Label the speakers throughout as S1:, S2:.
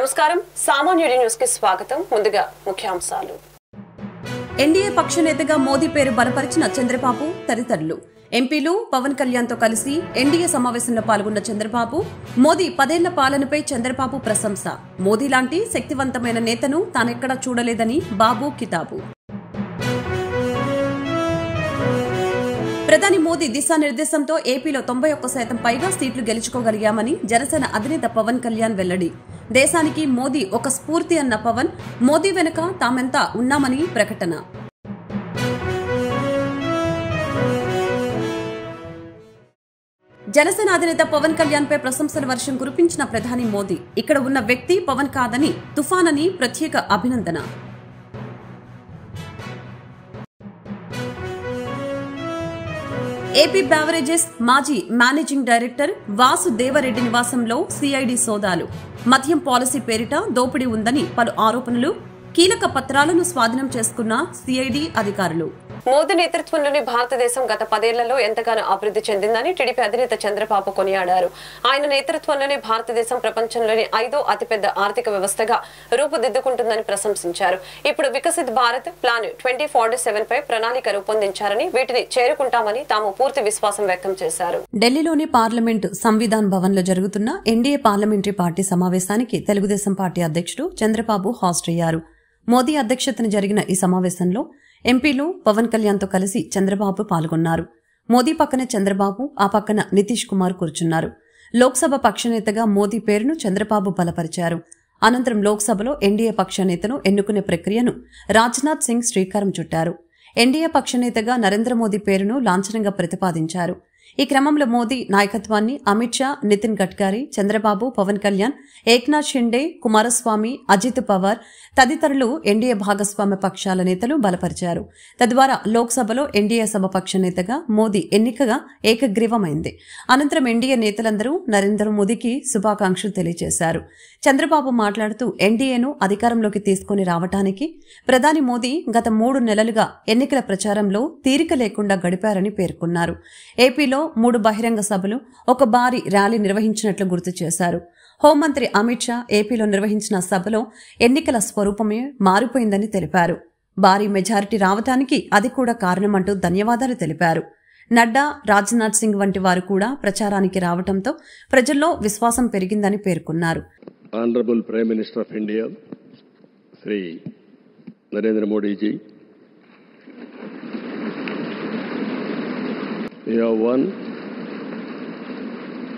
S1: నమస్కారం సామాన్యుడి న్యూస్ కి స్వాగతం. ముందుగా ముఖ్యాంశాలు.
S2: ఎన్డీఏ పక్ష నేతగా మోదీ పేరు బలపరిచిన చంద్రబాబు తదితరులు. ఎంపీలు పవన్ కళ్యాణ్ తో కలిసి ఎన్డీఏ సమావేశంలో పాల్గొన్న చంద్రబాబు, మోదీ 10 ఏళ్ల పాలనపై చంద్రబాబు ప్రశంస. మోదీ లాంటి శక్తివంతమైన నేతను తానెక్కడా చూడలేదని బాబు కితాబు. ప్రధాని మోదీ దిశానిర్దేశంతో ఏపీలో 91% పైగా సీట్లు గెలుచుకోగలిగామని జనసేన అధినేత పవన్ కళ్యాణ్ వెల్లడి. దేశానికి మోదీ ఒక స్ఫూర్తి అన్న పవన్, మోదీ వెనుక తామెంతా ఉన్నామని ప్రకటన. జనసేన అధినేత పవన్ కళ్యాణ్ పై ప్రశంసల వర్షం కురిపించిన ప్రధాని మోదీ, ఇక్కడ ఉన్న వ్యక్తి పవన్ కాదని, తుఫాన్ అని ప్రత్యేక అభినందన. ఏపీ బెవరేజెస్ మాజీ మేనేజింగ్ డైరెక్టర్ వాసు దేవరెడ్డి నివాసంలో సిఐడి సోదాలు. మద్యం పాలసీ పేరిట దోపిడీ ఉందని పలు ఆరోపణలు. కీలక పత్రాలను స్వాధీనం చేసుకున్న సిఐడి అధికారులు.
S1: మోదీ నేతృత్వంలోని భారతదేశం గత 10 ఏళ్లలో ఎంతగానో అభివృద్ధి చెందిందని టీడీపీ అధినేత చంద్రబాబు కొనియాడారు. ఆయన నేతృత్వంలోనే భారతదేశం ప్రపంచంలోని 5వ అతిపెద్ద ఆర్థిక వ్యవస్థగా రూపుదిద్దుకుంటుందని ప్రశంసించారు. ఇప్పుడు వికసిత్ భారత్ ప్లాన్ 2047 పై ప్రణాళిక రూపొందించారని, వీటిని చేరుకుంటామని తాము పూర్తి విశ్వాసం వ్యక్తం చేశారు.
S2: ఢిల్లీలోని పార్లమెంటు సంవిధాన్ భవన్ లో జరుగుతున్న ఎన్డీఏ పార్లమెంటరీ పార్టీ సమావేశానికి తెలుగుదేశం పార్టీ అధ్యక్షుడు చంద్రబాబు హాజరయ్యారు. మోదీ అధ్యక్షతన జరిగిన ఈ సమావేశంలో ఎంపీలు పవన్ కళ్యాణ్ తో కలిసి చంద్రబాబు పాల్గొన్నారు. మోదీ పక్కన చంద్రబాబు, ఆ పక్కన నితీష్ కుమార్ కూర్చున్నారు. లోక్సభ పక్షనేతగా మోదీ పేరును చంద్రబాబు బలపరిచారు. అనంతరం లోక్సభలో ఎన్డీఏ పక్షనేతను ఎన్నుకునే ప్రక్రియను రాజ్నాథ్ సింగ్ శ్రీకారం చుట్టారు. ఎన్డీఏ పక్షనేతగా నరేంద్ర మోదీ పేరును లాంఛనంగా ప్రతిపాదించారు. ఈ క్రమంలో మోదీ నాయకత్వాన్ని అమిత్ షా, నితిన్ గడ్కరీ, చంద్రబాబు, పవన్ కళ్యాణ్, ఏక్నాథ్ షిండే, కుమారస్వామి, అజిత్ పవార్ తదితరులు ఎన్డీఏ భాగస్వామ్య పక్షాల నేతలు బలపరిచారు. తద్వారా లోక్సభలో ఎన్డీఏ సభ పక్ష నేతగా మోదీ ఎన్నికగా ఏకగ్రీవమైంది. అనంతరం ఎన్డీఏ నేతలందరూ నరేంద్ర మోదీకి శుభాకాంక్షలు తెలియజేశారు. చంద్రబాబు మాట్లాడుతూ ఎన్డీఏను అధికారంలోకి తీసుకుని రావటానికి ప్రధాని మోదీ గత 3 నెలలుగా ఎన్నికల ప్రచారంలో తీరిక లేకుండా గడిపారని పేర్కొన్నారు. ఏపీలో 3 బహిరంగ సభలు, ఒక భారీ ర్యాలీ నిర్వహించినట్లు గుర్తు చేశారు. హోంమంత్రి అమిత్ షా ఏపీలో నిర్వహించిన సభలో ఎన్నికల స్వరూపమే మారిపోయిందని తెలిపారు. భారీ మెజారిటీ రావటానికి అది కూడా కారణమంటూ ధన్యవాదాలు తెలిపారు. నడ్డా, రాజ్నాథ్ సింగ్ వంటి వారు కూడా ప్రచారానికి రావడంతో ప్రజల్లో విశ్వాసం పెరిగిందని పేర్కొన్నారు.
S3: Honourable prime minister of India Shri Narendra Modiji, we have won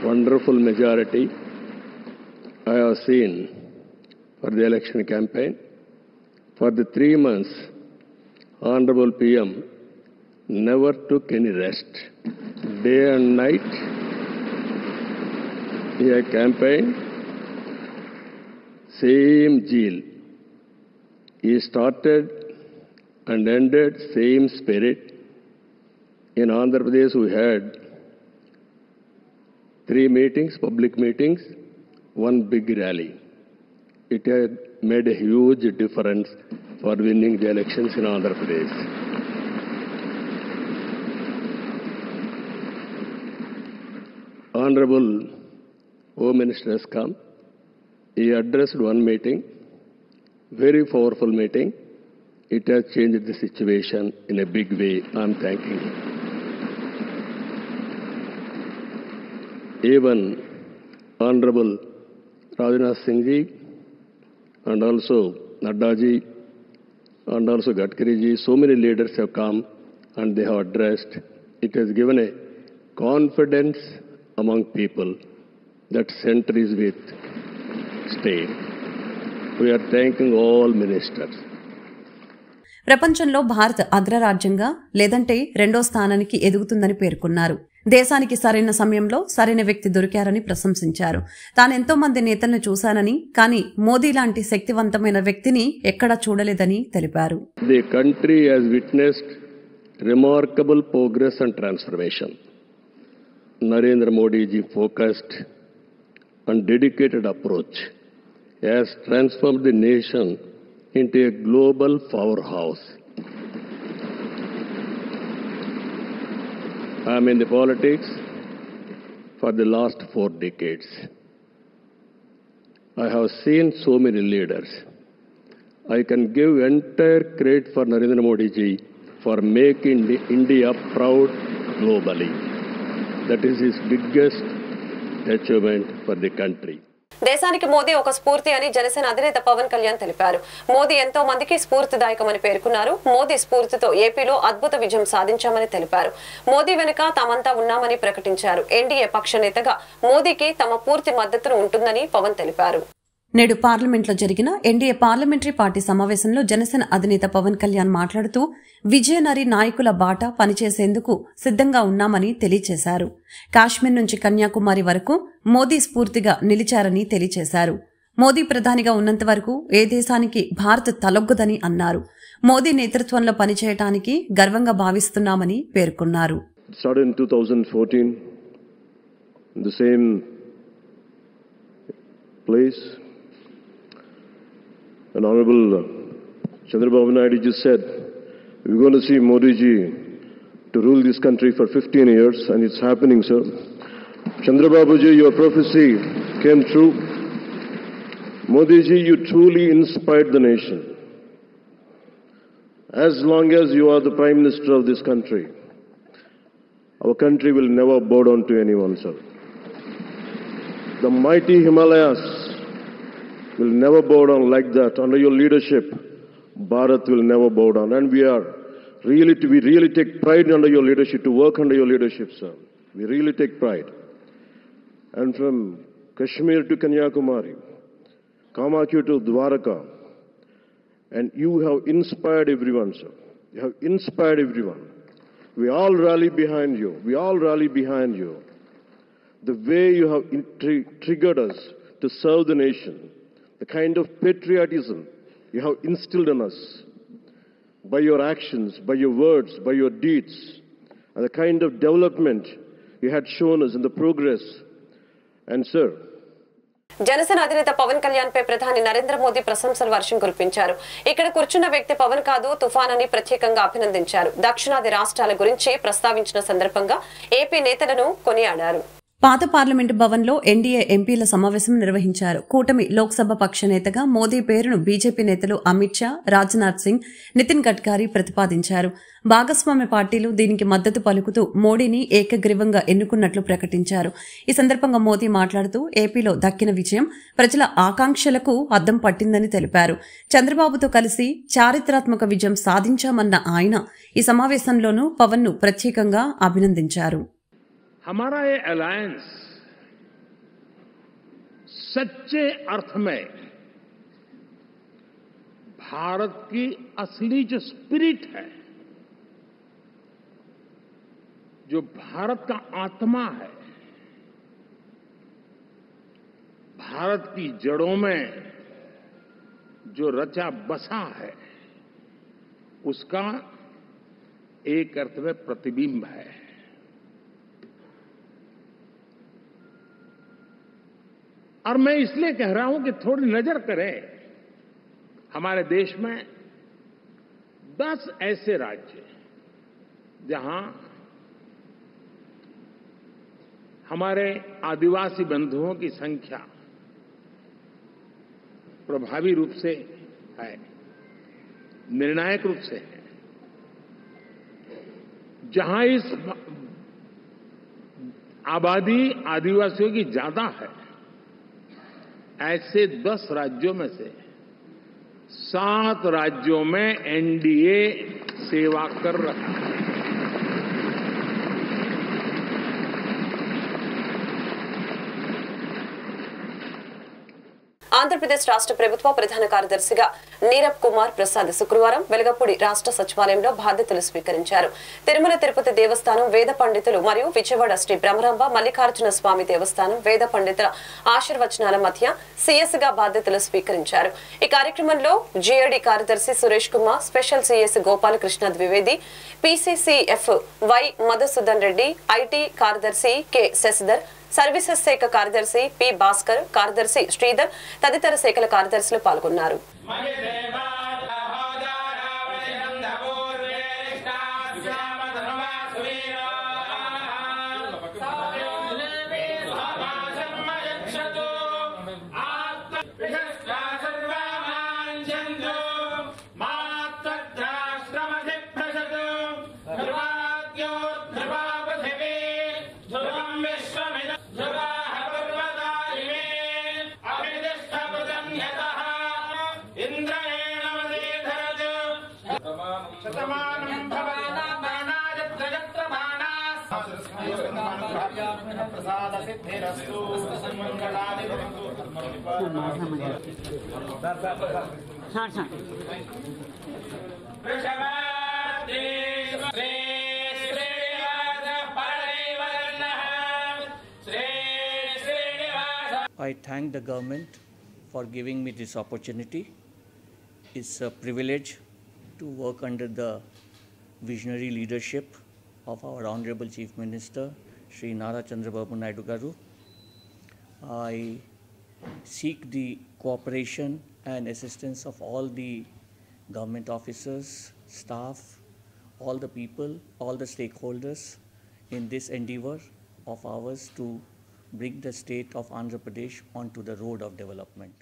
S3: wonderful majority. I have seen for the election campaign. For the 3 months, Honorable PM never took any rest. Day and night, he had campaigned, same zeal. He started and ended same spirit. In Andhra Pradesh, we had 3 meetings, public meetings, 1 big rally. It had made a huge difference for winning the elections in Andhra Pradesh. Honorable Home Minister has come. He addressed 1 meeting, very powerful meeting. It has changed the situation in a big way. I am thanking him. Even Honorable Rajnath Singh ji and also Nadda ji and also Gadkari ji, so many leaders have come and they have addressed. It has given a confidence among people that center is with state. We are thanking all ministers.
S2: ప్రపంచంలో భారత్ అగ్రరాజ్యంగా లేదంటే 2వ స్థానానికి ఎదుగుతుందని పేర్కొన్నారు. దేశానికి సరైన సమయంలో సరైన వ్యక్తి దొరికారని ప్రశంసించారు. తానెంతో మంది నేతలను చూశానని, కానీ మోదీ లాంటి శక్తివంతమైన వ్యక్తిని ఎక్కడా చూడలేదని తెలిపారు.
S3: The country has witnessed remarkable progress and transformation. Narendra Modi ji focused and dedicated approach has transformed the nation into a global powerhouse. I am in the politics for the last 4 decades. I have seen so many leaders. I can give entire credit for Narendra Modi ji for making India proud globally. That is his biggest achievement for the country.
S1: దేశానికి మోదీ ఒక స్ఫూర్తి అని జనసేన అధినేత పవన్ కళ్యాణ్ తెలిపారు. మోదీ ఎంతో మందికి స్ఫూర్తిదాయకమని పేర్కొన్నారు. మోదీ స్ఫూర్తితో ఏపీలో అద్భుత విజయం సాధించామని తెలిపారు. మోదీ వెనుక తామంతా ఉన్నామని ప్రకటించారు. ఎన్డీఏ పక్ష నేతగా మోదీకి తమ పూర్తి మద్దతు ఉంటుందని పవన్ తెలిపారు.
S2: నేడు పార్లమెంట్లో జరిగిన ఎన్డీఏ పార్లమెంటరీ పార్టీ సమావేశంలో జనసేన అధినేత పవన్ కళ్యాణ్ మాట్లాడుతూ విజయనగరి నాయకుల బాట పనిచేసేందుకు సిద్దంగా ఉన్నామని తెలియజేశారు. కాశ్మీర్ నుంచి కన్యాకుమారి వరకు మోదీ స్ఫూర్తిగా నిలిచారని తెలియజేశారు. మోదీ ప్రధానిగా ఉన్నంత వరకు ఏ దేశానికి భారత్ తలొగ్గదని అన్నారు. మోదీ నేతృత్వంలో పనిచేయడానికి గర్వంగా భావిస్తున్నామని పేర్కొన్నారు.
S3: And Honorable Chandrababu Naidu just said, we're going to see Modi ji to rule this country for 15 years, and it's happening, sir. Chandrababu ji, your prophecy came true. Modi ji, you truly inspired the nation. As long as you are the Prime Minister of this country, our country will never bow down to anyone, sir. The mighty Himalayas will never bow down like that. Under your leadership, Bharat will never bow down. And we really take pride under your leadership, to work under your leadership, sir. We really take pride. And from Kashmir to Kanyakumari, Kamakya to Dwaraka, and you have inspired everyone, sir. You have inspired everyone. We all rally behind you. We all rally behind you. The way you have triggered us to serve the nation, the kind of patriotism you have instilled in us by your actions, by your words, by your deeds, and the kind of development you had shown us in the progress. And sir,
S1: Janasena అధినేత పవన్ కళ్యాణ్ పై ప్రధాని నరేంద్ర మోదీ ప్రశంసల వర్షం కురిపించారు. ఇక్కడ కూర్చున్న వ్యక్తి పవన్ కాదు, తుఫాన్ అని ప్రత్యేకంగా అభినందించారు. దక్షిణాది రాష్ట్రాల గురించి ప్రస్తావించిన సందర్భంగా ఏపీ నేతలను కొనియాడారు.
S2: పాత పార్లమెంటు భవన్లో ఎన్డీఏ ఎంపీల సమావేశం నిర్వహించారు. కూటమి లోక్సభ పక్ష నేతగా మోదీ పేరును బీజేపీ నేతలు అమిత్ షా, రాజ్నాథ్ సింగ్, నితిన్ గడ్కరీ ప్రతిపాదించారు. భాగస్వామ్య పార్టీలు దీనికి మద్దతు పలుకుతూ మోడీని ఏకగ్రీవంగా ఎన్నుకున్నట్లు ప్రకటించారు. ఈ సందర్భంగా మోదీ మాట్లాడుతూ ఏపీలో దక్కిన విజయం ప్రజల ఆకాంక్షలకు అద్దం పట్టిందని తెలిపారు. చంద్రబాబుతో కలిసి చారిత్రాత్మక విజయం సాధించామన్న ఆయన ఈ సమావేశంలోనూ పవన్ను ప్రత్యేకంగా అభినందించారు.
S4: हमारा ये अलायंस सच्चे अर्थ में भारत की असली जो स्पिरिट है, जो भारत का आत्मा है, भारत की जड़ों में जो रचा बसा है, उसका एक अर्थ में प्रतिबिंब है. और मैं इसलिए कह रहा हूं कि थोड़ी नजर करें, हमारे देश में 10 ऐसे राज्य जहां हमारे आदिवासी बंधुओं की संख्या प्रभावी रूप से है, निर्णायक रूप से है, जहां इस आबादी आदिवासियों की ज्यादा है. ऐसे 10 राज्यों में से 7 राज्यों में एनडीए सेवा कर रहा है.
S1: ఆంధ్రప్రదేశ్ రాష్ట్ర ప్రభుత్వ ప్రధాన కార్యదర్శిగా నీరబ్ కుమార్ ప్రసాద్ శుక్రవారం వెలగపూడి రాష్ట్ర సచివాలయంలో బాధ్యతలు స్వీకరించారు. తిరుమల తిరుపతి దేవస్థానం వేద పండితులు మరియు విజయవాడ శ్రీ బ్రహ్మరాంబ మల్లికార్జున స్వామి దేవస్థానం వేద పండితుల ఆశీర్వచనాల మధ్య సిఎస్ గా బాధ్యతలు స్వీకరించారు. ఈ కార్యక్రమంలో జిఏడి కార్యదర్శి Suresh Kumar, special CS Gopalakrishna Dwivedi, PCCF Y Madhusudan Reddy, IT కార్యదర్శి కె శశిధర్, సర్వీసెస్ శాఖ కార్యదర్శి పి భాస్కర్, కార్యదర్శి శ్రీధర్ తదితర శాఖల కార్యదర్శులు పాల్గొన్నారు.
S5: I thank the government for giving me this opportunity. It's a privilege to work under the visionary leadership of our Honorable Chief Minister, Shri Nara Chandrababu Naidu Garu. I seek the cooperation and assistance of all the government officers, staff, all the people, all the stakeholders in this endeavor of ours to bring the state of Andhra Pradesh onto the road of development.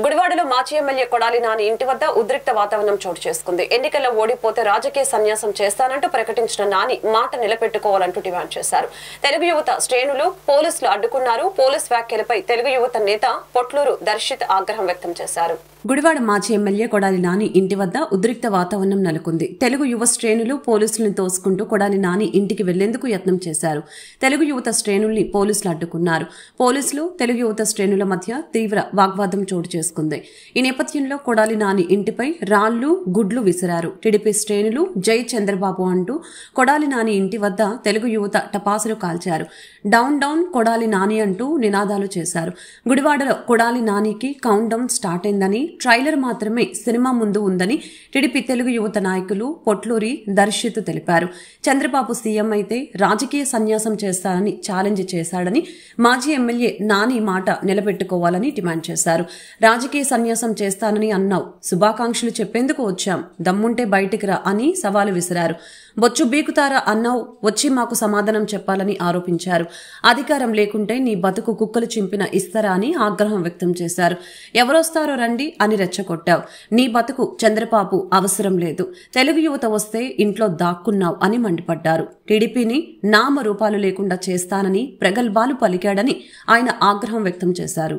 S1: గుడివాడలో మాజీ MLA Kodali Nani ఇంటి వద్ద ఉద్రిక్త వాతావరణం చోటు చేసుకుంది. ఎన్నికల్లో ఓడిపోతే రాజకీయ సన్యాసం చేస్తానంటూ ప్రకటించిన నాని మాట నిలబెట్టుకోవాలంటూ డిమాండ్ చేశారు. తెలుగు యువత శ్రేణులు పోలీసులు అడ్డుకున్నారు. పోలీస్ వ్యాఖ్యలపై తెలుగు యువత నేత పొట్లూరు దర్శిత్ ఆగ్రహం వ్యక్తం చేశారు.
S2: గుడివాడ మాజీ ఎమ్మెల్యే కొడాలి నాని ఇంటి వద్ద ఉద్రిక్త వాతావరణం నెలకొంది. తెలుగు యువ శ్రేణులు పోలీసులను తోసుకుంటూ కొడాలి నాని ఇంటికి వెళ్లేందుకు యత్నం చేశారు. తెలుగు యువత శ్రేణుల్ని పోలీసులు అడ్డుకున్నారు. పోలీసులు తెలుగు యువత శ్రేణుల మధ్య తీవ్ర వాగ్వాదం చోటు చేసుకుంది. ఈ నేపథ్యంలో కొడాలి నాని ఇంటిపై రాళ్లు గుడ్లు విసిరారు. టీడీపీ శ్రేణులు జై చంద్రబాబు అంటూ కొడాలి నాని ఇంటి వద్ద తెలుగు యువత టపాసులు కాల్చారు. డౌన్ డౌన్ కొడాలి నాని అంటూ నినాదాలు చేశారు. గుడివాడలో కొడాలి నానికి కౌంట్ డౌన్ స్టార్ట్ అయిందని, ట్రైలర్ మాత్రమే సినిమా ముందు ఉందని టీడీపీ తెలుగు యువత నాయకులు పొట్లూరి దర్శిత్ తెలిపారు. చంద్రబాబు సీఎం అయితే రాజకీయ సన్యాసం చేస్తారని ఛాలెంజ్ చేశాడని, మాజీ ఎమ్మెల్యే నాని మాట నిలబెట్టుకోవాలని డిమాండ్ చేశారు. రాజకీయ సన్యాసం చేస్తానని అన్నావు, శుభాకాంక్షలు చెప్పేందుకు వచ్చాం, దమ్ముంటే బయటికి రా అని సవాలు విసిరారు. బొచ్చు బీకుతారా అన్నావు, వచ్చి మాకు సమాధానం చెప్పాలని ఆరోపించారు. అధికారం లేకుంటే నీ బతుకు కుక్కలు చింపిన ఇస్తారా అని ఆగ్రహం వ్యక్తం చేశారు. ఎవరొస్తారో రండి అని రెచ్చగొట్టావు. నీ బతుకు చంద్రబాబు అవసరం లేదు, తెలుగు యువత వస్తే ఇంట్లో దాక్కున్నావు అని మండిపడ్డారు. టీడీపీని నామరూపాలు లేకుండా చేస్తానని ప్రగల్భాలు పలికాడని ఆయన ఆగ్రహం వ్యక్తం చేశారు.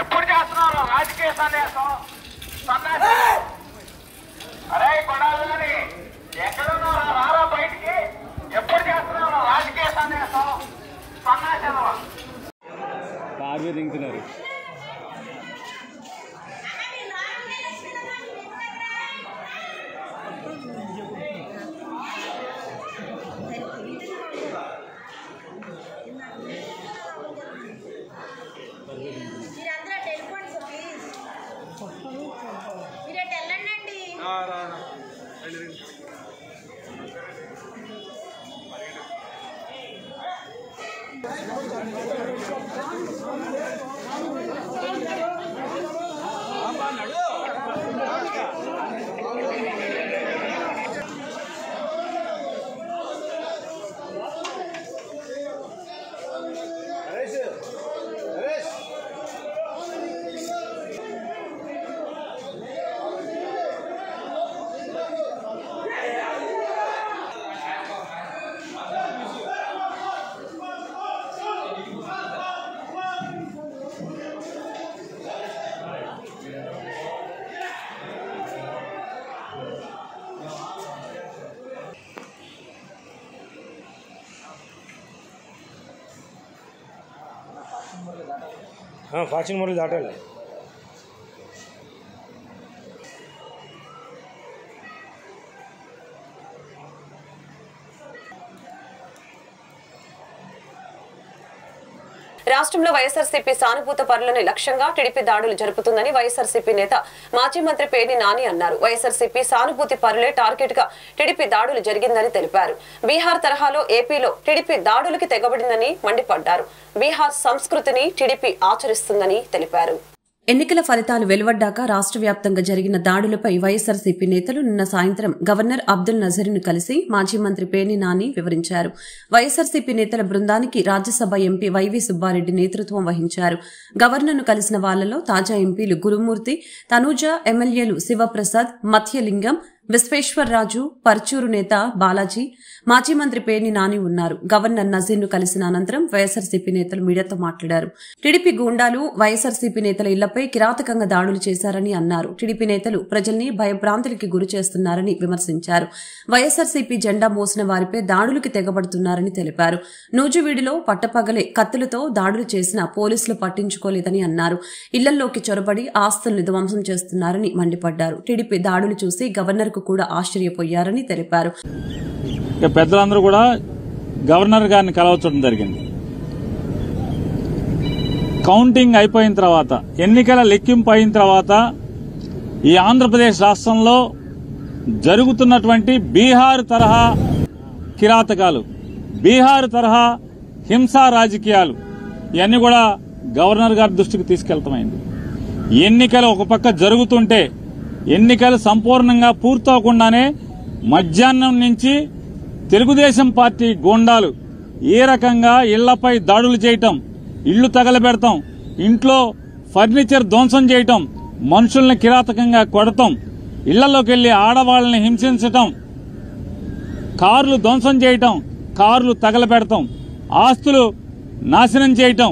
S6: ఎప్పుడు చేస్తున్నారు రాజకీయ సన్యాసం? అరే కొడాలని ఎక్కడున్నారా? రారా బయటికి. ఎప్పుడు చేస్తున్నారు రాజకీయ సన్యాసం? సన్యాసం
S7: కార్వే దిగుతున్నారు.
S8: ఫాక్షన్ మోడల్ దాటాలి.
S1: రాష్ట్రంలో వైఎస్ఆర్సీపీ సానుభూత పరులని లక్ష్యంగా టీడీపీ దాడులు జరుపుతుందని వైఎస్ఆర్సీపీ నేత మాజీ మంత్రి పేర్ని నాని అన్నారు. వైఎస్ఆర్సీపీ సానుభూతి పరులే టార్గెట్ గా టీడీపీ దాడులు జరిగిందని తెలిపారు. బీహార్ తరహాలో ఏపీలో టీడీపీ దాడులకి తెగబడిందని మండిపడ్డారు. బీహార్ సంస్కృతిని టీడీపీ ఆచరిస్తుందని తెలిపారు.
S2: ఎన్నికల ఫలితాలు వెలువడ్డాక రాష్ట్ర వ్యాప్తంగా జరిగిన దాడులపై వైఎస్సార్సీపీ నేతలు నిన్న సాయంత్రం గవర్నర్ అబ్దుల్ నజీర్ను కలిసి మాజీ మంత్రి పేర్ని నాని వివరించారు. వైఎస్సార్సీపీ నేతల బృందానికి రాజ్యసభ ఎంపీ వైవీ సుబ్బారెడ్డి నేతృత్వం వహించారు. గవర్నర్ను కలిసిన వాళ్లలో తాజా ఎంపీలు గురుమూర్తి, తనూజ, ఎమ్మెల్యేలు శివప్రసాద్, మత్యలింగం, విశ్వేశ్వర్రాజు, పర్చూరు నేత బాలాజీ, మాజీ మంత్రి పేర్ని నాని ఉన్నారు. గవర్నర్ నజీర్ను కలిసిన అనంతరం వైఎస్సార్సీపీ నేతలు మీడియాతో మాట్లాడారు. టీడీపీ గూండాలు వైఎస్సార్సీపీ నేతల ఇళ్లపై కిరాతకంగా దాడులు చేశారని అన్నారు. టీడీపీ నేతలు ప్రజల్ని భయభ్రాంతులకి గురి చేస్తున్నారని విమర్శించారు. వైఎస్సార్సీపీ జెండా మోసిన వారిపై దాడులకు తెగబడుతున్నారని తెలిపారు. నూజివీడులో పట్టపగలే కత్తులతో దాడులు చేసినా పోలీసులు పట్టించుకోలేదని అన్నారు. ఇళ్లల్లోకి చొరబడి ఆస్తులను ధ్వంసం చేస్తున్నారని మండిపడ్డారు. టీడీపీ దాడులు చూసి గవర్నర్ కూడా ఆశ్చర్యపోయారని తెలిపారు.
S9: పెద్దలందరూ కూడా గవర్నర్ గారిని కలవచ్చడం జరిగింది. కౌంటింగ్ అయిపోయిన తర్వాత, ఎన్నికల లెక్కింపు అయిన తర్వాత ఈ ఆంధ్రప్రదేశ్ రాష్ట్రంలో జరుగుతున్నటువంటి బీహార్ తరహా కిరాతకాలు, బీహార్ తరహా హింసా రాజకీయాలు ఇవన్నీ కూడా గవర్నర్ గారి దృష్టికి తీసుకెళ్తామైంది. ఎన్నికలు ఒక పక్క జరుగుతుంటే, ఎన్నికలు సంపూర్ణంగా పూర్తవకుండానే మధ్యాహ్నం నుంచి తెలుగుదేశం పార్టీ గూండాలు ఏ రకంగా ఇళ్లపై దాడులు చేయటం, ఇళ్లు తగలబెడతాం, ఇంట్లో ఫర్నిచర్ ధ్వంసం చేయటం, మనుషుల్ని కిరాతకంగా కొడతాం, ఇళ్లలోకి వెళ్లి ఆడవాళ్లని హింసించటం, కార్లు ధ్వంసం చేయటం, కార్లు తగలబెడతాం, ఆస్తులు నాశనం చేయటం,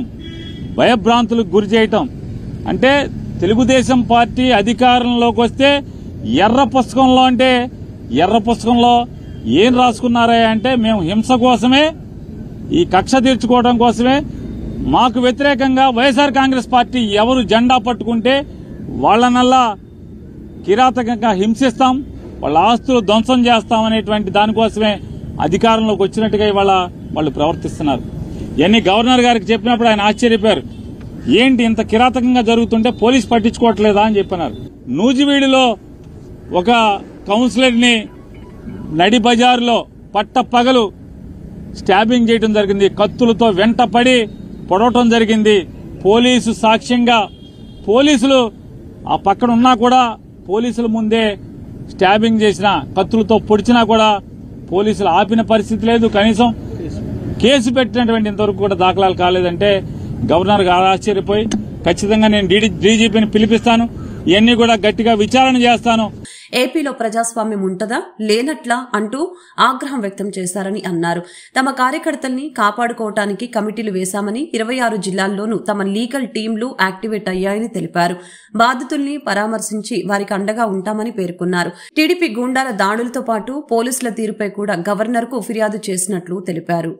S9: భయభ్రాంతులకు గురి చేయటం. అంటే తెలుగుదేశం పార్టీ అధికారంలోకి వస్తే ఎర్ర పుస్తకంలో, అంటే ఎర్ర పుస్తకంలో ఏం రాసుకున్నారా అంటే, మేము హింస కోసమే, ఈ కక్ష తీర్చుకోవడం కోసమే, మాకు వ్యతిరేకంగా వైఎస్ఆర్ కాంగ్రెస్ పార్టీ ఎవరు జెండా పట్టుకుంటే వాళ్లనల్లా కిరాతకంగా హింసిస్తాం, వాళ్ళ ఆస్తులు ధ్వంసం చేస్తామనేటువంటి దానికోసమే అధికారంలోకి వచ్చినట్టుగా ఇవాళ వాళ్ళు ప్రవర్తిస్తున్నారు. ఇవన్నీ గవర్నర్ గారికి చెప్పినప్పుడు ఆయన ఆశ్చర్యపోయారు. ఏంటి ఇంత కిరాతకంగా జరుగుతుంటే పోలీసు పట్టించుకోవట్లేదా అని చెప్పినారు. నూజివీడులో ఒక కౌన్సిలర్ని నడి బజారులో పట్టపగలు స్టాబింగ్ చేయడం జరిగింది. కత్తులతో వెంటపడి పొడవటం జరిగింది. పోలీసు సాక్ష్యంగా, పోలీసులు ఆ పక్కన ఉన్నా కూడా పోలీసుల ముందే స్టాబింగ్ చేసిన, కత్తులతో పొడిచినా కూడా పోలీసులు ఆపిన పరిస్థితి లేదు. కనీసం కేసు పెట్టినటువంటి ఇంతవరకు కూడా దాఖలాలు కాలేదంటే గవర్నర్ గారు ఆశ్చర్యపోయి, ఖచ్చితంగా నేను డీజీపీని పిలిపిస్తాను, ఇవన్నీ కూడా గట్టిగా విచారణ చేస్తాను.
S2: ఏపీలో ప్రజాస్వామ్యం ఉంటదా లేనట్లా అంటూ ఆగ్రహం వ్యక్తం చేశారని అన్నారు. తమ కార్యకర్తల్ని కాపాడుకోవటానికి కమిటీలు వేశామని, 26 జిల్లాల్లోనూ తమ లీగల్ టీంలు యాక్టివేట్ అయ్యాయని తెలిపారు. బాధితుల్ని పరామర్శించి వారికి అండగా ఉంటామని పేర్కొన్నారు. టీడీపీ గూండాల దాడులతో పాటు పోలీసుల తీరుపై కూడా గవర్నర్ కు ఫిర్యాదు చేసినట్లు తెలిపారు.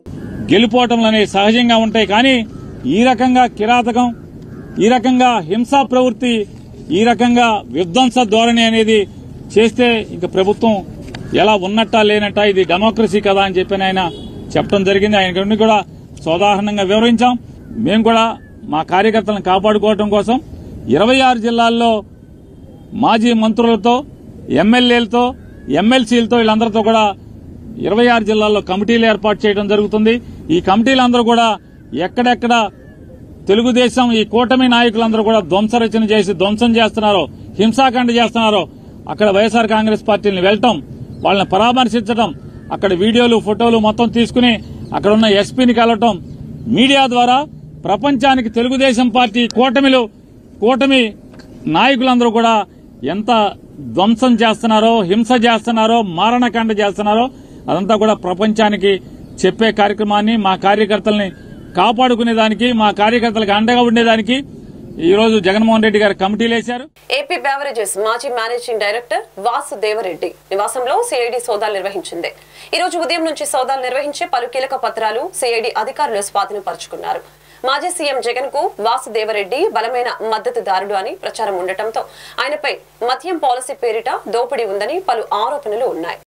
S9: గెలుపోవటంలు అనేవి సహజంగా ఉంటాయి, కానీ ఈ రకంగా కిరాతకం, ఈ రకంగా హింసా ప్రవృత్తి, ఈ రకంగా విధ్వంస ధోరణి అనేది చేస్తే ఇంక ప్రభుత్వం ఎలా ఉన్నట్టా లేనట్టా, ఇది డెమోక్రసీ కదా అని చెప్పి ఆయన చెప్పడం జరిగింది. ఆయన కూడా సోదాహరణంగా వివరించాం. మేము కూడా మా కార్యకర్తలను కాపాడుకోవడం కోసం 26 జిల్లాల్లో మాజీ మంత్రులతో, ఎమ్మెల్యేలతో, ఎమ్మెల్సీలతో, వీళ్ళందరితో కూడా 26 జిల్లాల్లో కమిటీలు ఏర్పాటు చేయడం జరుగుతుంది. ఈ కమిటీలందరూ కూడా ఎక్కడెక్కడ తెలుగుదేశం ఈ కూటమి నాయకులందరూ కూడా ధ్వంసరచన చేసి ధ్వంసం చేస్తున్నారో, హింసాకాండ చేస్తున్నారో అక్కడ వైఎస్ఆర్ కాంగ్రెస్ పార్టీని వెళ్లటం, వాళ్ళని పరామర్శించడం, అక్కడ వీడియోలు, ఫోటోలు మొత్తం తీసుకుని అక్కడ ఉన్న ఎస్పీని కలవటం, మీడియా ద్వారా ప్రపంచానికి తెలుగుదేశం పార్టీ కూటమి నాయకులందరూ కూడా ఎంత ధ్వంసం చేస్తున్నారో, హింస చేస్తున్నారో, మారణకాండ చేస్తున్నారో అదంతా కూడా ప్రపంచానికి చెప్పే కార్యక్రమాన్ని, మా కార్యకర్తల్ని కాపాడుకునేదానికి, మా కార్యకర్తలకు అండగా ఉండేదానికి ఈ రోజు జగన్మోహన్ రెడ్డి గారు కమిటీలు వేశారు.
S1: ఏపీ బెవరేజెస్ మాజీ మేనేజింగ్ డైరెక్టర్ వాసుదేవరెడ్డి నివాసంలో సిఐడి సోదాలు నిర్వహించింది. ఈ రోజు ఉదయం నుంచి సోదాలు నిర్వహించే పలు కీలక పత్రాలు సిఐడి అధికారులు స్వాధీనపరుచుకున్నారు. మాజీ సీఎం జగన్ కు వాసుదేవరెడ్డి బలమైన మద్దతుదారుడు అని ప్రచారం ఉండటంతో ఆయనపై మద్యం పాలసీ పేరిట దోపిడీ ఉందని పలు ఆరోపణలు ఉన్నాయి.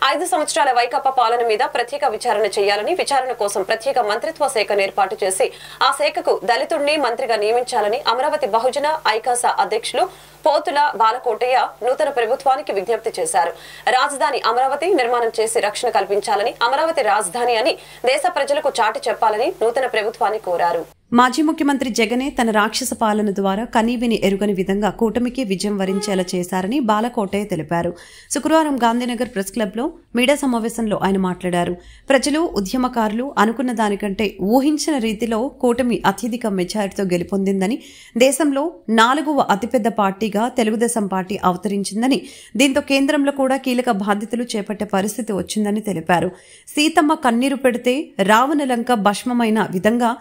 S1: 5 సంవత్సరాల వైకాపా పాలన మీద ప్రత్యేక విచారణ చేయాలని, విచారణ కోసం ప్రత్యేక మంత్రిత్వ శాఖను ఏర్పాటు చేసి ఆ శాఖకు దళితుడిని మంత్రిగా నియమించాలని అమరావతి బహుజన ఐకాస అధ్యక్షులు పోతుల బాలకోటయ్య నూతన ప్రభుత్వానికి విజ్ఞప్తి చేశారు. రాజధాని అమరావతి నిర్మాణం చేసి రక్షణ కల్పించాలని, అమరావతి రాజధాని అని దేశ ప్రజలకు చాటి చెప్పాలని నూతన ప్రభుత్వాన్ని కోరారు.
S2: మాజీ ముఖ్యమంత్రి జగనే తన రాక్షస పాలన ద్వారా కనీవిని ఎరుగని విధంగా కూటమికి విజయం వరించేలా చేశారని బాలకోటయ్య తెలిపారు. శుక్రవారం గాంధీనగర్ ప్రెస్ క్లబ్లో మీడియా సమావేశంలో ఆయన మాట్లాడారు. ప్రజలు, ఉద్యమకారులు అనుకున్న దానికంటే ఊహించిన రీతిలో కూటమి అత్యధిక మెజారిటీతో గెలుపొందిందని, దేశంలో 4వ అతిపెద్ద పార్టీగా తెలుగుదేశం పార్టీ అవతరించిందని, దీంతో కేంద్రంలో కూడా కీలక బాధ్యతలు చేపట్టే పరిస్థితి వచ్చిందని తెలిపారు. సీతమ్మ కన్నీరు పెడితే రావణలంక భస్మమైన విధంగా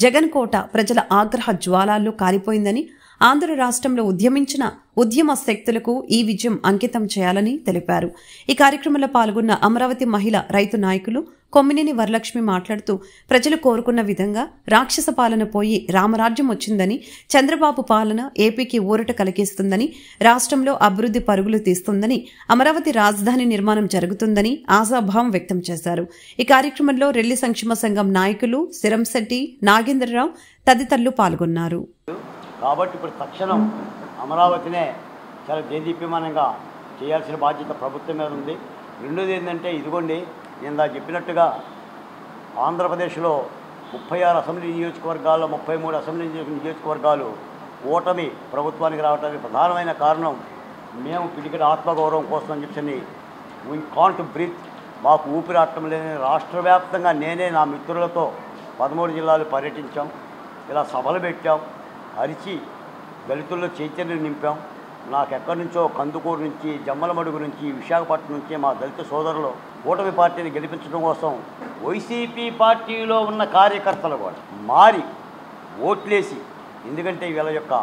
S2: జగన్ కోట ప్రజల ఆగ్రహ జ్వాలాల్లో కాలిపోయిందని, ఆంధ్ర రాష్ట్రంలో ఉద్యమించిన ఉద్యమ శక్తులకు ఈ విజయం అంకితం చేయాలని తెలిపారు. ఈ కార్యక్రమంలో పాల్గొన్న అమరావతి మహిళా రైతు నాయకులు కొమ్మినేని వరలక్ష్మి మాట్లాడుతూ ప్రజలు కోరుకున్న విధంగా రాక్షస పాలన పోయి రామరాజ్యం వచ్చిందని, చంద్రబాబు పాలన ఏపీకి ఊరట కలిగిస్తుందని, రాష్ట్రంలో అభివృద్ధి పరుగులు తీస్తుందని, అమరావతి రాజధాని నిర్మాణం జరుగుతుందని ఆశాభావం వ్యక్తం చేశారు. ఈ కార్యక్రమంలో రెల్లి సంక్షేమ సంఘం నాయకులు సిరంశెట్టి, నాగేంద్రరావు తదితరులు పాల్గొన్నారు.
S10: కాబట్టి ఇప్పుడు తక్షణం అమరావతినే చాలా దేదీప్యమానంగా చేయాల్సిన బాధ్యత ప్రభుత్వం మీద ఉంది. రెండోది ఏంటంటే, ఇదిగోండి నేను చెప్పినట్టుగా ఆంధ్రప్రదేశ్లో 36 అసెంబ్లీ నియోజకవర్గాల్లో 33 అసెంబ్లీ నియోజకవర్గాలు ఓటమి ప్రభుత్వానికి రావడానికి ప్రధానమైన కారణం మేము పిడికిన ఆత్మగౌరవం కోసం అని చెప్పి వీ కాంట్ బ్రీత్, మాకు ఊపిరాటం లేని రాష్ట్ర వ్యాప్తంగా నేనే నా మిత్రులతో 13 జిల్లాలు పర్యటించాం. ఇలా సభలు పెట్టాం, అరిచి దళితుల్లో చైతన్యం నింపాం. నాకెక్కడి నుంచో కందుకూరు నుంచి, జమ్మలమడుగు నుంచి, విశాఖపట్నం నుంచి మా దళిత సోదరులు కూటమి పార్టీని గెలిపించడం కోసం వైసీపీ పార్టీలో ఉన్న కార్యకర్తలు కూడా మారి ఓట్లేసి, ఎందుకంటే వీళ్ళ యొక్క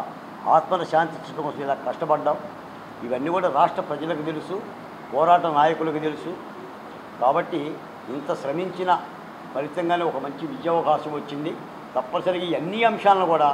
S10: ఆత్మను శాంతించడం కోసం ఇలా కష్టపడ్డాం. ఇవన్నీ కూడా రాష్ట్ర ప్రజలకు తెలుసు, పోరాట నాయకులకు తెలుసు. కాబట్టి ఇంత శ్రమించిన ఫలితంగానే ఒక మంచి విజయావకాశం వచ్చింది. తప్పనిసరిగా ఈ అన్ని అంశాలను కూడా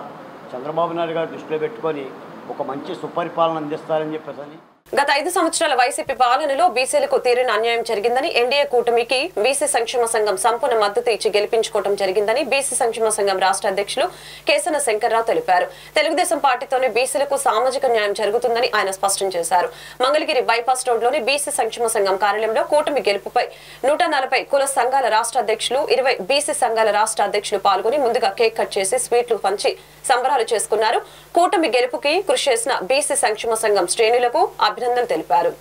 S10: చంద్రబాబు నాయుడు గారు దృష్టిలో పెట్టుకొని ఒక మంచి సుపరిపాలన అందిస్తారని చెప్పేసి.
S1: గత 5 సంవత్సరాల వైసీపీ పాలనలో బీసీలకు తీరని అన్యాయం జరిగిందని, ఎన్డీఏ కూటమికి బీసీ సంక్షేమ సంఘం సంపూర్ణ మద్దతు ఇచ్చి గెలిపించుకోవడం జరిగిందని బీసీ సంక్షేమ సంఘం రాష్ట్ర అధ్యక్షులు కేసన శంకర్రావు తెలిపారు. తెలుగుదేశం పార్టీతోనే బీసీలకు సామాజిక న్యాయం జరుగుతుందని ఆయన స్పష్టం చేశారు. మంగళగిరి బైపాస్ రోడ్లోని బీసీ సంక్షేమ సంఘం కార్యాలయంలో కూటమి గెలుపుపై 140 కుల సంఘాల రాష్ట్ర అధ్యక్షులు, 20 బీసీ సంఘాల రాష్ట్ర అధ్యక్షులు పాల్గొని ముందుగా కేక్ కట్ చేసి స్వీట్లు పంచి సంబరాలు చేసుకున్నారు. కూటమి గెలుపుకి కృషి చేసిన బీసీ సంక్షేమ సంఘం శ్రేణులకు అభినందనలు తెలిపారు.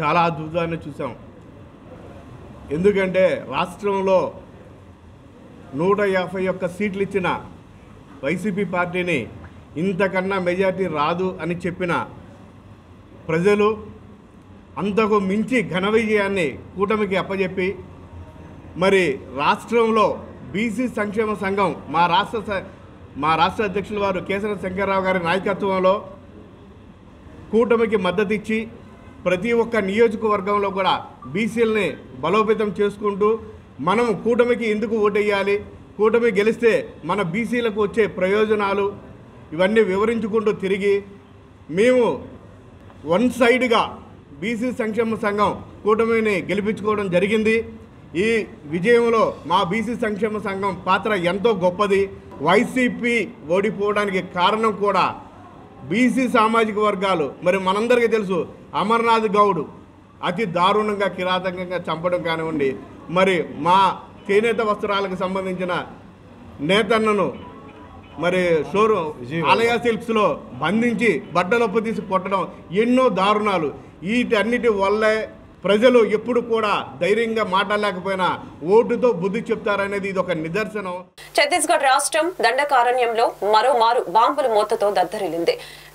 S11: చాలా అద్భుతాన్ని చూసాం. ఎందుకంటే రాష్ట్రంలో 151 సీట్లు ఇచ్చిన వైసీపీ పార్టీని ఇంతకన్నా మెజార్టీ రాదు అని చెప్పిన ప్రజలు అంతకు మించి ఘన విజయాన్ని కూటమికి అప్పచెప్పి, మరి రాష్ట్రంలో బీసీ సంక్షేమ సంఘం మా రాష్ట్ర అధ్యక్షుల వారు కేసన శంకర్రావు గారి నాయకత్వంలో కూటమికి మద్దతు ఇచ్చి ప్రతి ఒక్క నియోజకవర్గంలో కూడా బీసీలని బలోపేతం చేసుకుంటూ, మనం కూటమికి ఎందుకు ఓటేయాలి, కూటమి గెలిస్తే మన బీసీలకు వచ్చే ప్రయోజనాలు ఇవన్నీ వివరించుకుంటూ తిరిగి మేము వన్ సైడ్గా బీసీ సంక్షేమ సంఘం కూటమిని గెలిపించుకోవడం జరిగింది. ఈ విజయంలో మా బీసీ సంక్షేమ సంఘం పాత్ర ఎంతో గొప్పది. వైసీపీ ఓడిపోవడానికి కారణం కూడా బీసీ సామాజిక వర్గాలు. మరి మనందరికీ తెలుసు, అమర్నాథ్ గౌడ్ అతి దారుణంగా కిరాతకంగా చంపడం కానివ్వండి, మరి మా చేనేత వస్త్రాలకు సంబంధించిన నేతన్నను మరి ఆలయ సిల్క్స్లో బంధించి బట్టలొప్పు తీసి కొట్టడం, ఎన్నో దారుణాలు. వీటన్నిటి వల్లే ప్రజలు ఎప్పుడు కూడా ధైర్యంగా మాట్లాడలేకపోయినా ఓటుతో బుద్ధి చెప్తారనేది ఇది ఒక నిదర్శనం.
S1: ఛత్తీస్గఢ్ రాష్ట్రం దండకారణ్యంలో మరోమారు బాంబుల మోతతో దద్దరిల్లింది.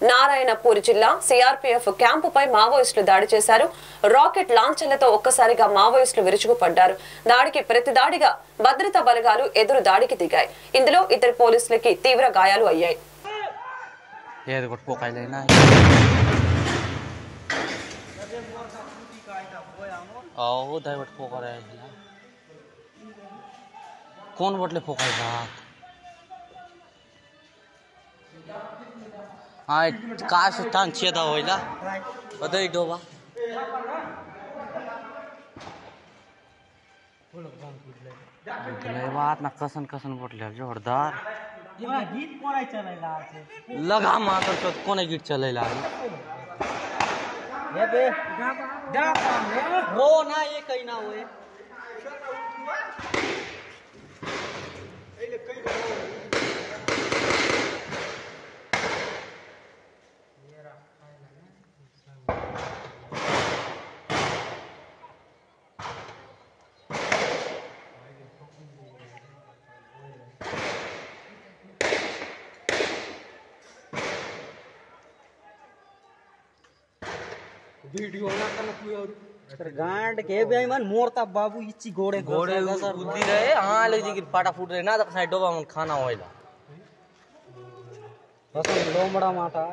S1: నారాయణపూర్ జిల్లా సిఆర్పీఎఫ్ క్యాంపుపై మావోయిస్టులు దాడి చేశారు. రాకెట్ లాంచర్లతో ఒక్కసారిగా మావోయిస్టులు విరుచుకుపడ్డారు. దాడికి ప్రతిదాడిగా భద్రతా బలగాలు ఎదురు దాడికి దిగాయి. ఇందులో ఇద్దరు పోలీసులకి తీవ్ర గాయాలు అయ్యాయి.
S12: कौन बोटले फोकाय भाग हाँ काश तान छेदा होइला अदई डोबा बात ना कसन कसन बोटले जोरदार गीत कोनाय चलेला लगा मात्र तो कोने गीत चलेला ये बे रो ना ये कहीं ना होए वीडियो ना करना तू और सर गांड के बेईमान मोरता बाबू इच्ची घोड़े घोड़े सर बुद्धि रहे हां ले जी की पाटा फूट रहे ना तो साइड डोबा मन खाना होइला बस लोमड़ा माटा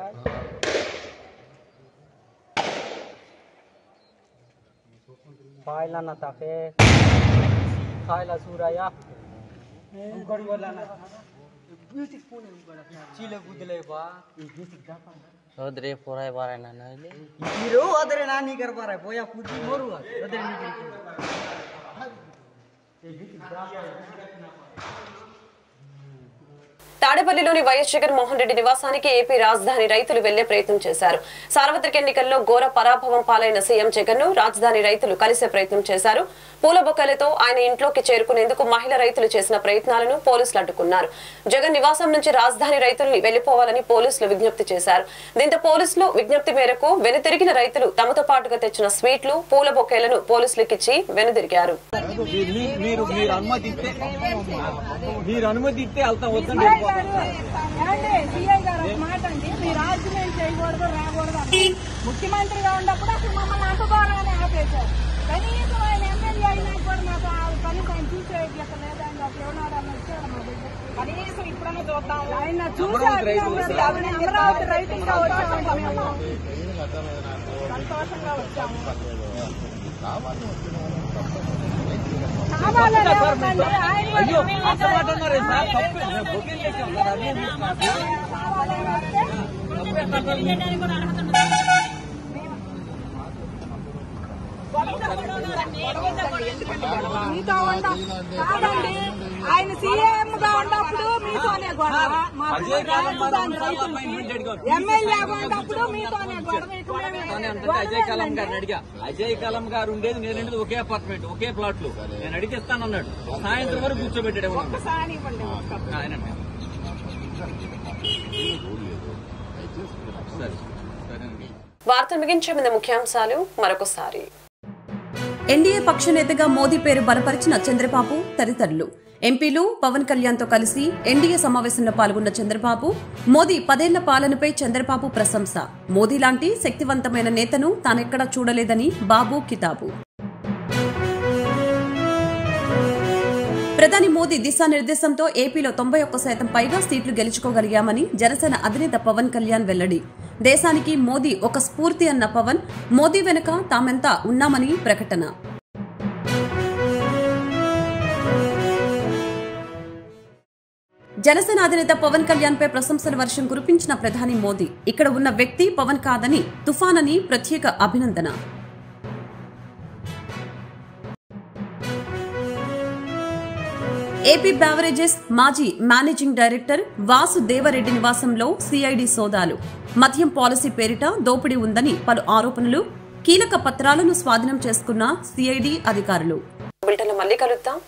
S12: पाइला ना ताके खाइला सुराया गड़ी वाला ना ब्यूटीफुल चिले गुदले बा ब्यूटी दापा अदरे पोराय बारे ना नले हीरो अदरे नानी कर पारे पोया पूजी मोरू अदरे निकल
S1: తాడేపల్లిలోని వైఎస్ జగన్మోహన్ రెడ్డి నివాసానికి ఏపీ రాజధాని రైతులు వెళ్లే ప్రయత్నం చేశారు. సార్వత్రిక ఎన్నికల్లో ఘోర పరాభవం పాలైన సీఎం జగన్ ను రాజధాని రైతులు కలిసే ప్రయత్నం చేశారు. పూల బొకేలతో ఆయన ఇంట్లోకి చేరుకునేందుకు మహిళా రైతులు చేసిన ప్రయత్నాలను పోలీసులు అడ్డుకున్నారు. జగన్ నివాసం నుంచి రాజధాని రైతుల్ని వెళ్లిపోవాలని పోలీసులు విజ్ఞప్తి చేశారు. దీంతో పోలీసులు విజ్ఞప్తి మేరకు వెనుతిరిగిన రైతులు తమతో పాటుగా తెచ్చిన స్వీట్లు పూల బొకేలను పోలీసులకు ఇచ్చి వెనుదిరిగారు.
S13: ముఖ్యమంత్రిగా ఉన్నప్పుడు అసలు మమ్మల్ని అంటుకోవాలని ఆపేశారు. కనీసం ఆయన ఎమ్మెల్యే అయినా కూడా మాకు కనీసం ఆయన చూసేది లేదండి. అసలు ఎవనాడని వచ్చాడు మా దగ్గర. కనీసం ఇప్పుడన్నా చూద్దాం. ఆయన చూసి అమరావతి రైతులుగా వచ్చాము, సంతోషంగా వచ్చాము. మీతో కాదండి, ఆయన సీఎం గా ఉన్నప్పుడు మీతోనే గొడవ, ఎమ్మెల్యేగా ఉన్నప్పుడు మీతోనే గొడవ.
S12: అజయ్ కలం గారిని అడిగా, అజయ్ కలం గారు ఉండేది నేను ఒకే అపార్ట్మెంట్ ఒకే ప్లాట్లు నేను అడిగి ఇస్తానన్నాడు. సాయంత్రం వరకు కూర్చోబెట్టాడు.
S1: వార్త ముగించే ముందు ముఖ్యాంశాలు మరొకసారి.
S2: ఎన్డీఏ పక్ష నేతగా మోదీ పేరు బలపరిచిన చంద్రబాబు తదితరులు. ఎంపీలు పవన్ కళ్యాణ్ తో కలిసి ఎన్డీఏ సమావేశంలో పాల్గొన్న చంద్రబాబు, మోదీ 10 ఏళ్ల పాలనపై చంద్రబాబు ప్రశంస. మోదీ లాంటి శక్తివంతమైన నేతను తానెక్కడా చూడలేదని బాబు కితాబు. ప్రధాని మోదీ దిశానిర్దేశంతో ఏపీలో 91% పైగా సీట్లు గెలుచుకోగలిగామని జనసేన అధినేత పవన్ కళ్యాణ్ వెల్లడి. దేశానికి మోదీ ఒక స్ఫూర్తి అన్న పవన్, మోదీ వెనుక తామెంతా ఉన్నామని ప్రకటన. జనసేన అధినేత పవన్ కళ్యాణ్ పై ప్రశంసల వర్షం కురిపించిన ప్రధాని మోదీ, ఇక్కడ ఉన్న వ్యక్తి పవన్ కాదని తుఫాన్ అని ప్రత్యేక అభినందన. ఏపీ బ్యావరేజెస్ మాజీ మేనేజింగ్ డైరెక్టర్ వాసు దేవరెడ్డి నివాసంలో సిఐడి సోదాలు. మద్యం పాలసీ పేరిట దోపిడీ ఉందని పలు ఆరోపణలు. కీలక పత్రాలను స్వాధీనం చేసుకున్న సిఐడి అధికారులు.
S1: మళ్ళీ కలుద్దాం.